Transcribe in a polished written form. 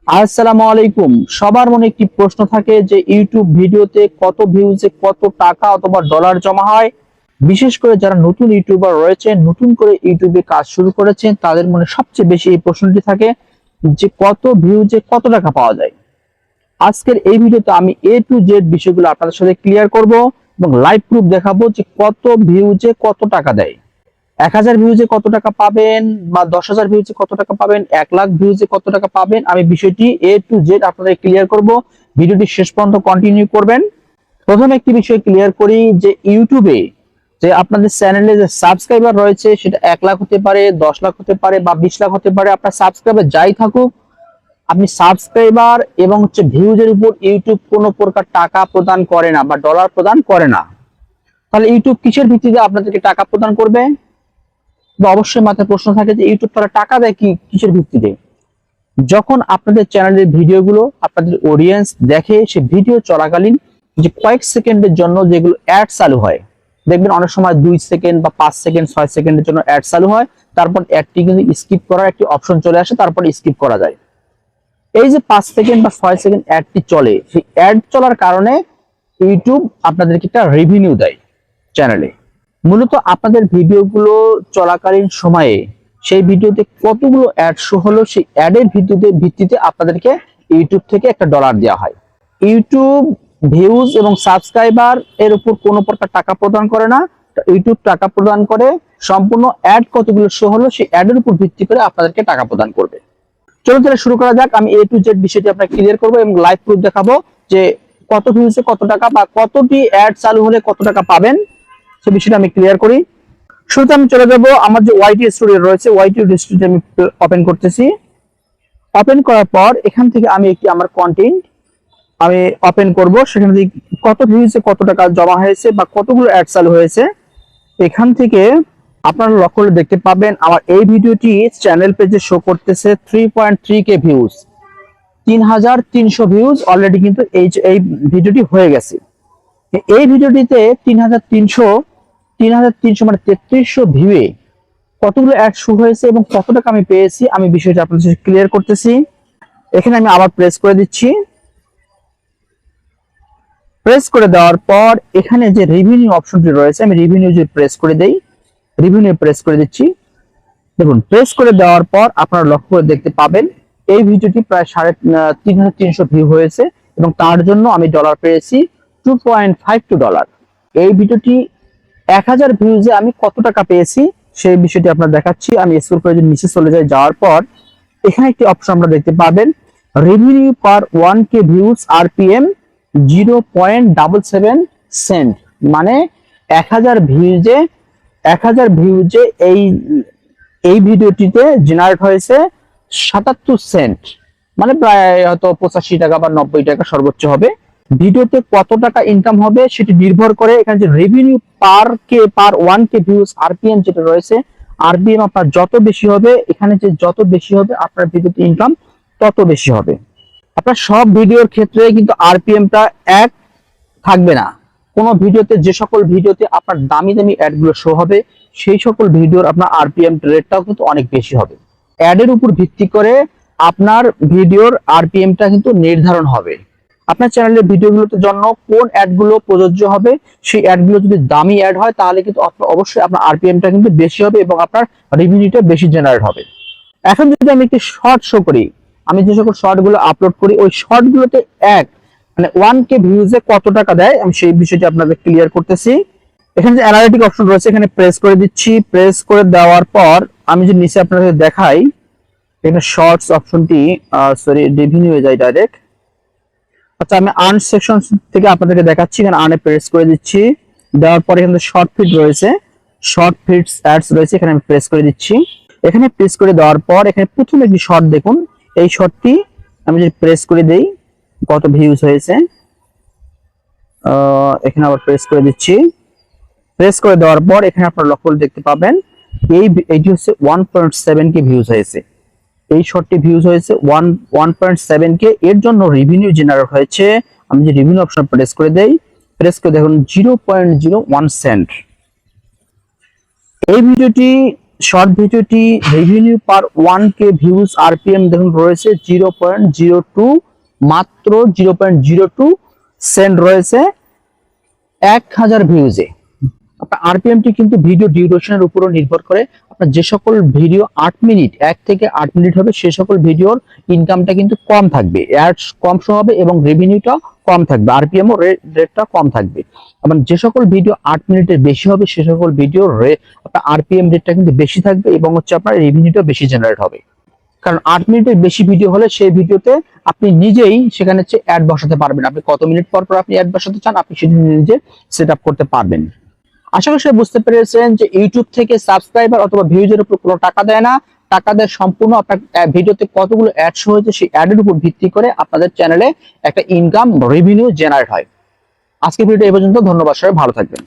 আসসালামু আলাইকুম। সবার মনে একটি প্রশ্ন থাকে যে ইউটিউব ভিডিওতে কত ভিউজে কত টাকা অথবা ডলার জমা হয়। বিশেষ করে যারা নতুন ইউটিউবার রয়েছেন, নতুন করে ইউটিউবে কাজ শুরু করেছেন, তাদের মনে সবচেয়ে বেশি এই প্রশ্নটি থাকে যে কত ভিউজে কত টাকা পাওয়া যায়। আজকের এই ভিডিওতে আমি এ টু জেড বিষয়গুলো আপনাদের সাথে ক্লিয়ার করব এবং লাইভ প্রুফ দেখাবো যে কত ভিউজে কত টাকা দেয়। 1000 ভিউজে কত টাকা পাবেন বা 10,000 ভিউজে কত টাকা পাবেন, 1 লাখ ভিউজে কত টাকা পাবেন, আমি বিষয়টি এ টু জেড আপনাদের ক্লিয়ার করব। ভিডিওটি শেষ পর্যন্ত কন্টিনিউ করবেন। প্রথমে একটি বিষয় ক্লিয়ার করি যে ইউটিউবে যে আপনাদের চ্যানেলে যে সাবস্ক্রাইবার রয়েছে সেটা 1 লাখ হতে পারে, 10 লাখ হতে পারে বা 20 লাখ হতে পারে। আপনার সাবস্ক্রাইবার যাই থাকুক, আপনি সাবস্ক্রাইবার এবং ভিউজের উপর ইউটিউব কোনো প্রকার টাকা প্রদান করে না বা ডলার প্রদান করে না। তাহলে ইউটিউব কিসের ভিত্তিতে আপনাদেরকে টাকা প্রদান করবে? বা অবশ্যই মাথায় প্রশ্ন থাকে যে ইউটিউব তারা টাকা দেয় কি কিসের ভিত্তিতে? যখন আপনাদের চ্যানেলের ভিডিওগুলো আপনাদের অডিয়েন্স দেখে, সে ভিডিও চলাকালীন যে কয়েক সেকেন্ডের জন্য যেগুলো অ্যাড চালু হয়, দেখবেন অনেক সময় 2 সেকেন্ড বা 5 সেকেন্ড 6 সেকেন্ডের জন্য অ্যাড চালু হয়, তারপর অ্যাডটি কিন্তু স্কিপ করার একটি অপশন চলে আসে, তারপর স্কিপ করা যায়। এই যে 5 সেকেন্ড বা 6 সেকেন্ড অ্যাডটি চলে, সেই অ্যাড চলার কারণে ইউটিউব আপনাদেরকে একটা রেভিনিউ দেয় চ্যানেলে। মূলত আপনাদের ভিডিওগুলো চলাকালীন সময়ে সেই ভিডিওতে কতগুলো অ্যাড শো হলো, সেই অ্যাডের ভিত্তিতে আপনাদেরকে ইউটিউব থেকে একটা ডলার দেওয়া হয়। ইউটিউব ভিউজ এবং সাবস্ক্রাইবার এর উপর কোনো প্রকার টাকা প্রদান করে না। ইউটিউব টাকা প্রদান করে সম্পূর্ণ অ্যাড কতগুলো শো হলো সেই অ্যাডের উপর ভিত্তি করে আপনাদেরকে টাকা প্রদান করবে। চলো তাহলে শুরু করা যাক। আমি এ টু জেড বিষয়টি আপনাকে ক্লিয়ার করবো এবং লাইভ প্রুফ দেখাবো যে কত ভিউজে কত টাকা বা কতটি অ্যাড চালু হলে কত টাকা পাবেন, সে বিষয়টা আমি ক্লিয়ার করি। শুরুতে আমি চলে যাব আমার যে ওয়াইটি স্টুডিও রয়েছে, ওয়াইটি স্টুডিও আমি ওপেন করতেছি। ওপেন করার পর এখান থেকে আমি একটি আমার কন্টেন্ট আমি ওপেন করব। সেখানে কত ভিউজে কত টাকা জমা হয়েছে বা কতগুলো অ্যাড চালু হয়েছে, এখান থেকে আপনারা লক্ষ্য করে দেখতে পাবেন আমার এই ভিডিওটি চ্যানেল পেজে শো করতেছে 3.3k ভিউজ, 3300 ভিউজ অলরেডি কিন্তু এই ভিডিওটি হয়ে গেছে। এই ভিডিওটিতে 3300 মানে 3300 ভিউয়ে কতগুলো অ্যাড শুরু হয়েছে এবং কত টাকা আমি পেয়েছি, আমি বিষয়টা আপনাদের সাথে ক্লিয়ার করতেছি। এখানে আমি আবার প্রেস করে দিচ্ছি। প্রেস করে দেওয়ার পর এখানে যে রেভিনিউ অপশনটি রয়েছে, আমি রেভিনিউ যে প্রেস করে দেই, রেভিনিউ প্রেস করে দিচ্ছি। দেখুন, প্রেস করে দেওয়ার পর আপনারা লক্ষ্য করে দেখতে পাবেন এই ভিডিওটি প্রায় 3300 ভিউ হয়েছে এবং তার জন্য আমি ডলার পেয়েছি 2.52 ডলার। এই ভিডিওটি 1000 ভিউজে আমি কত টাকা পেয়েছি সেই বিষয়টি আপনারা দেখাচ্ছি। আমি স্ক্রল করে যদি নিচে চলে যাই, যাওয়ার পর এখানে একটি অপশন আমরা দেখতে পাবেন, রেভিনিউ পার 1k ভিউজ আরপিএম 0.77 সেন্ট, মানে 1000 ভিউজে 1000 ভিউজে এই ভিডিওটিতে জেনারেট হয়েছে 77 সেন্ট, মানে প্রায় হয়তো 85 টাকা বা 90 টাকা সর্বোচ্চ হবে। ভিডিওতে কত টাকা ইনকাম হবে সেটি নির্ভর করে এখানে যে রেভিনিউ পার 1k ভিউজ আরপিএম যেটা রয়েছে, আরপিএম আপনার যত বেশি হবে, এখানে যে যত বেশি হবে আপনার ভিডিওতে ইনকাম তত বেশি হবে। আপনার সব ভিডিওর ক্ষেত্রে কিন্তু আরপিএমটা এক থাকবে না। কোন ভিডিওতে যে সকল ভিডিওতে আপনার দামি দামি অ্যাড গুলো শো হবে, সেই সকল ভিডিওর আপনার আরপিএম রেটটাও কিন্তু অনেক বেশি হবে। অ্যাডের উপর ভিত্তি করে আপনার ভিডিওর আরপিএমটা কিন্তু নির্ধারণ হবে। আপনার চ্যানেলের ভিডিওগুলোর জন্য কোন অ্যাডগুলো প্রযোজ্য হবে, সেই অ্যাডগুলো যদি দামি অ্যাড হয় তাহলে কিন্তু অবশ্যই আপনার আরপিএমটা কিন্তু বেশি হবে এবং আপনার রেভিনিউটা বেশি জেনারেট হবে। এখন যদি আমি একটি শর্ট শো করি, আমি যে সকল শর্টগুলো আপলোড করি ওই শর্টগুলোতে মানে 1k ভিউজে কত টাকা দেয়, আমি সেই বিষয়টি আপনাদের ক্লিয়ার করতেছি। এখানে যে অ্যানালিটিক অপশন রয়েছে এখানে প্রেস করে দিচ্ছি। প্রেস করে দেওয়ার পর আমি যে নিচে আপনাদের দেখাই, এখানে শর্টস অপশনটি সরি রেভিনিউ এ যায় ডাইরেক্ট। আচ্ছা, আমি আর্ন সেকশন থেকে আপনাদেরকে দেখাচ্ছি। এখানে আর্নে প্রেস করে দিচ্ছি। দেওয়ার পরে এখানে শর্ট ফিড রয়েছে, শর্ট ফিডস অ্যাডস রয়েছে, এখানে আমি প্রেস করে দিচ্ছি। এখানে প্রেস করে দেওয়ার পর এখানে প্রথম একটি শর্ট দেখুন, এই শর্টটি আমি যদি প্রেস করে দেই কত ভিউজ হয়েছে, এখানে আবার প্রেস করে দিচ্ছি। প্রেস করে দেওয়ার পর এখানে আপনারা লক্ষ্য করে দেখতে পাবেন এইটি হচ্ছে 1.7k ভিউজ হয়েছে। এই শর্টটি ভিউজ হয়েছে 1.7k, এর জন্য রেভিনিউ জেনারেট হয়েছে। আমি যে রেভিনিউ অপশন প্রেস করে দেই, প্রেস করে দেখুন 0.01 সেন্ট। এই ভিডিওটি শর্ট ভিডিওটি রেভিনিউ পার 1K ভিউজ আরপিএম দেখুন রয়েছে 0.02, মাত্র 0.02 সেন্ট রয়েছে 1000 ভিউজে। আপনার আরপিএমটি কিন্তু ভিডিও ডিউরেশনের উপরও নির্ভর করে। আপনার যে সকল ভিডিও 8 মিনিট 1 থেকে 8 মিনিট হবে সে সকল ভিডিওর ইনকামটা কিন্তু কম থাকবে, অ্যাডস কম শো হবে এবং রেভিনিউটা কম থাকবে, আরপিএম ও রেটটা কম থাকবে। আবার যে সকল ভিডিও 8 মিনিটের বেশি হবে সে সকল ভিডিওর আপনার আরপিএম রেটটা কিন্তু বেশি থাকবে এবং হচ্ছে আপনার রেভিনিউটা বেশি জেনারেট হবে। কারণ 8 মিনিটের বেশি ভিডিও হলে সেই ভিডিওতে আপনি নিজেই সেখানে হচ্ছে অ্যাড বসাতে পারবেন। আপনি কত মিনিট পর পর আপনি অ্যাড বসাতে চান আপনি সেটা নিজে সেট আপ করতে পারবেন। আশা করি সবাই বুঝতে পেরেছেন যে ইউটিউব থেকে সাবস্ক্রাইবার অথবা ভিউজের উপর কোনো টাকা দেয় না, টাকা দেয় সম্পূর্ণ আপনার ভিডিওতে কতগুলো অ্যাড শো হয়েছে সেই অ্যাডের উপর ভিত্তি করে আপনাদের চ্যানেলে একটা ইনকাম রেভিনিউ জেনারেট হয়। আজকে ভিডিও এই পর্যন্ত, ধন্যবাদ, সবাই ভালো থাকবেন।